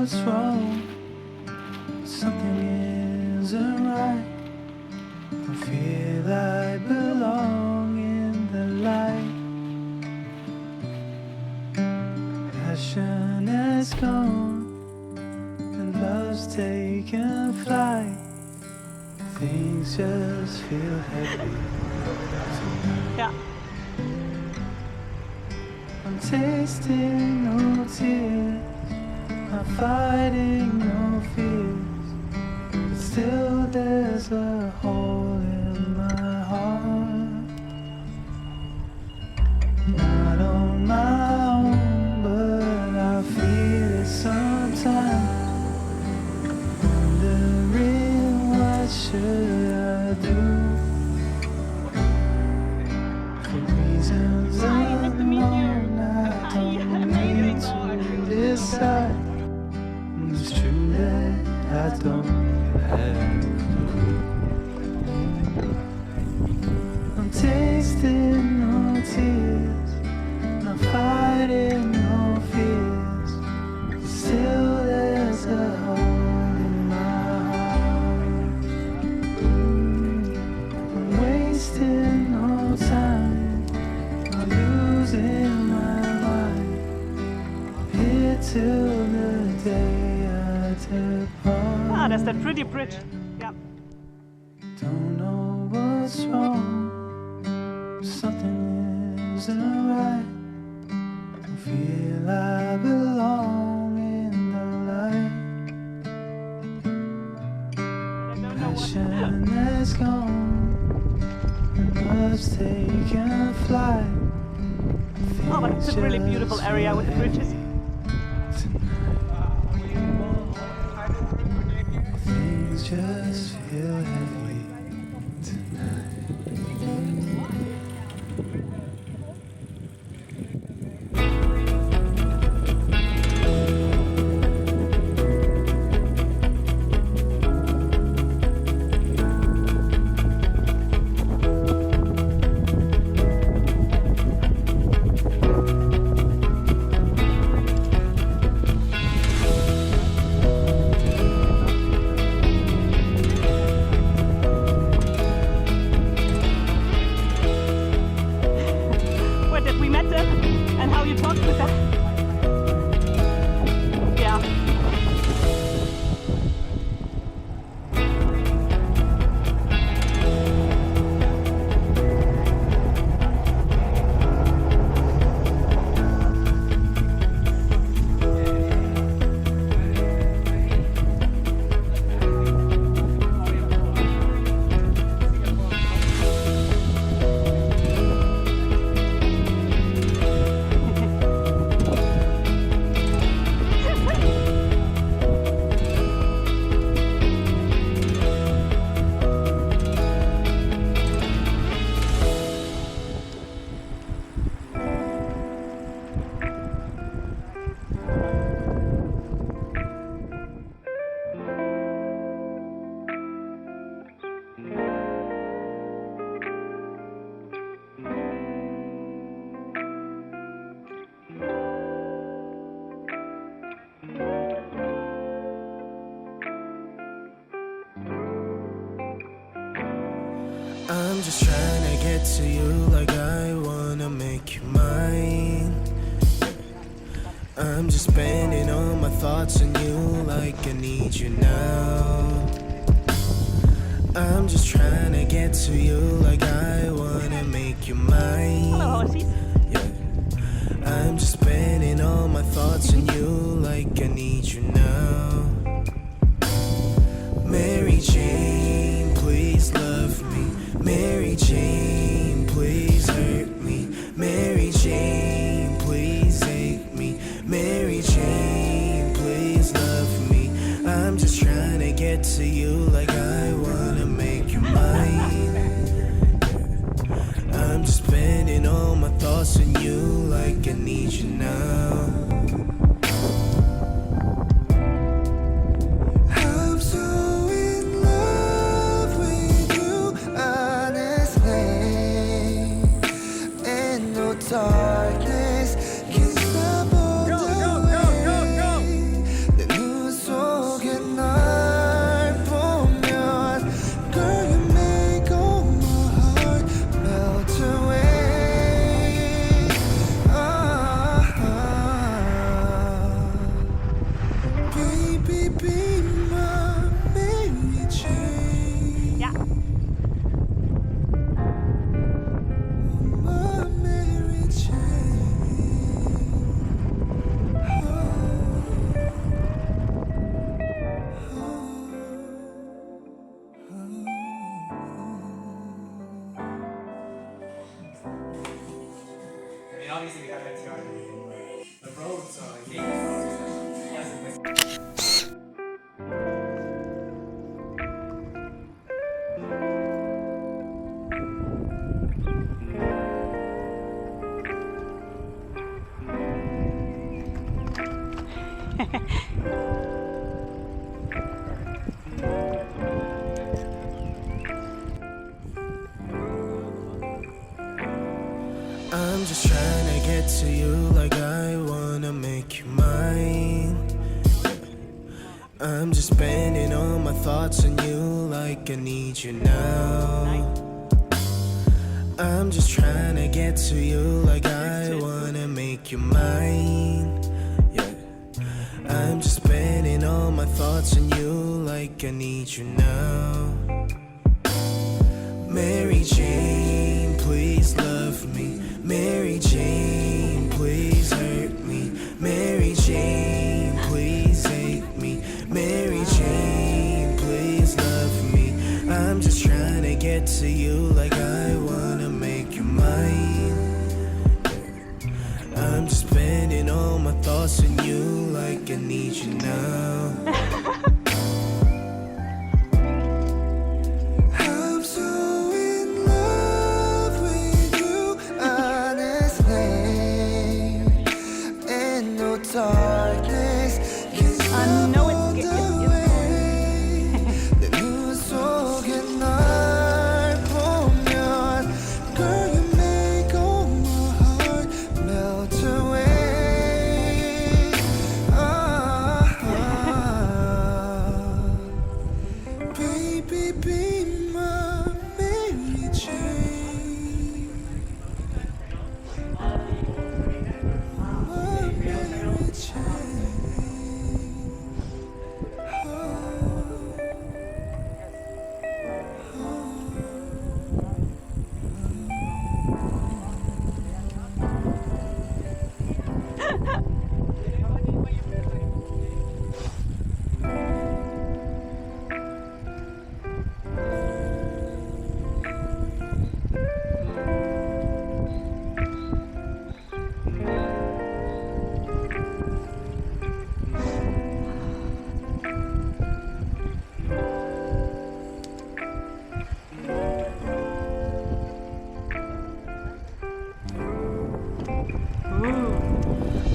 what's wrong. Something isn't right. I feel I belong in the light. Passion has gone and love's taken flight. Things just feel heavy. Ja. I'm tasting no tears, I'm fighting no fears, but still there's a hole in my heart. Not on my own, but I feel it sometimes. Wondering what should I do? For reasons unknown, I don't need to decide. It's true that I don't have a clue. I'm tasting no tears, I'm fighting no fears, but still there's a hole in my heart. I'm wasting no time, I'm losing my mind, here till the day I depart. Ah, that's that pretty bridge. Yeah. Don't know what's wrong, something isn't right. I feel I belong in the light. Passion has gone and love's taken flight. Oh, but it's a really beautiful area with the bridges. Things just feel heavy tonight. Where did we met them and how you talked with them? Yeah. I'm just trying to get to you like I wanna make you mine. I'm just spending all my thoughts on you like I need you now. I'm just trying to get to you like I wanna make you mine. Hello, horsies. Yeah. I'm just spending all my thoughts on you like I need you now. MaryJane, please love me. MaryJane, please hurt me. MaryJane, please hate me. MaryJane, please love me. I'm just trying to get to you like I wanna make you mine. I'm just spending all my thoughts on you like I need you now. Darkness can stop all the way. 내 Baby, be my Mary Jane. Ja. My Mary Jane. Obviously we got that together. The roads are like I'm just trying to get to you like I wanna make you mine. I'm just spending all my thoughts on you like I need you now. I'm just trying to get to you like I wanna make you mine. Yeah. I'm just spending all my thoughts on you like I need you now. Mary Jane, please love me. Mary Jane, please hurt me. Mary Jane, please hate me. Mary Jane, please love me. I'm just trying to get to you like I wanna make you mine. I'm just spending all my thoughts on you like I need you now.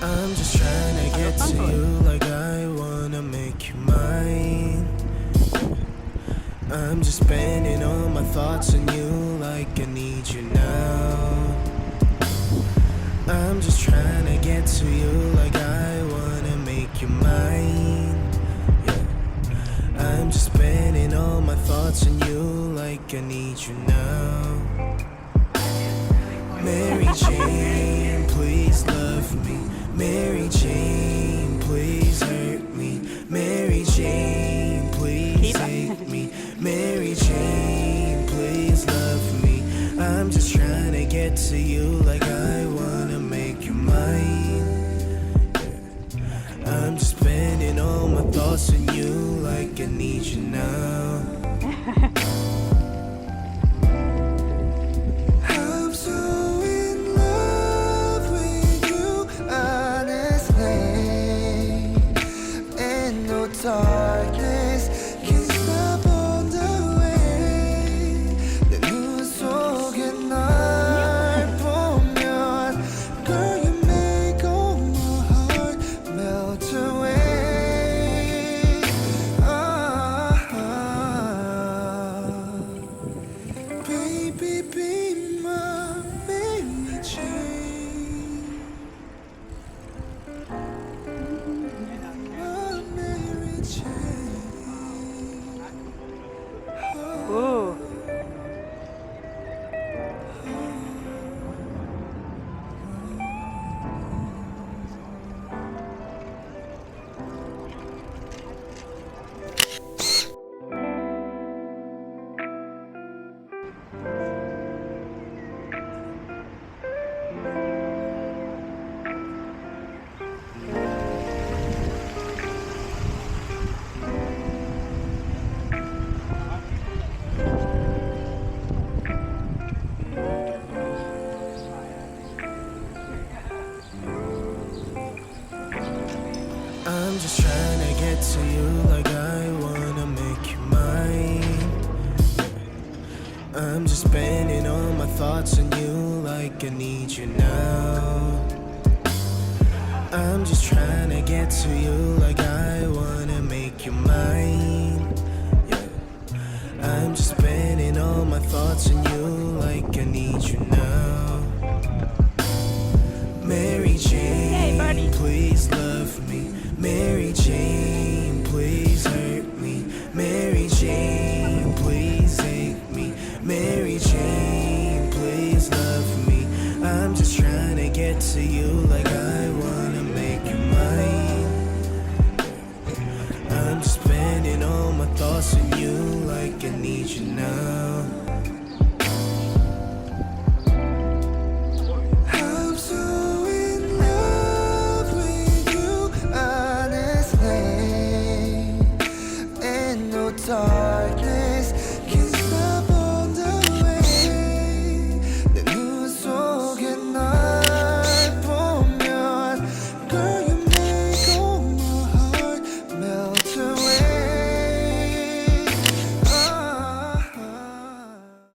I'm just trying to get to you like I wanna make you mine. I'm just spending all my thoughts on you like I need you now. I'm just trying to get to you like I wanna make you mine. Yeah. I'm just spending all my thoughts on you like I need you now. Mary Jane, please love me. Mary Jane, please hurt me. Mary Jane, please hate me. Mary Jane, please love me. I'm just trying to get to you like I wanna make you mine. Yeah. I'm just spending all my thoughts on you like I need you now. Darkness can stop on the way. 내 눈 속에 날 보면 Girl, you make all my heart melt away. Baby, be my Mary Jane. My Mary Jane. I'm just spending all my thoughts on you like I need you now. I'm just trying to get to you like I wanna make you mine. Yeah. I'm just spending all my thoughts on you like I need you now. MaryJane, please love me. MaryJane, please hurt me. MaryJane, please hate me. MaryJane, please love me. I'm just trying to get to you like I wanna make you mine. I'm just spending all my thoughts on you like I need you now. I'm so in love with you, honestly. Ain't no talk.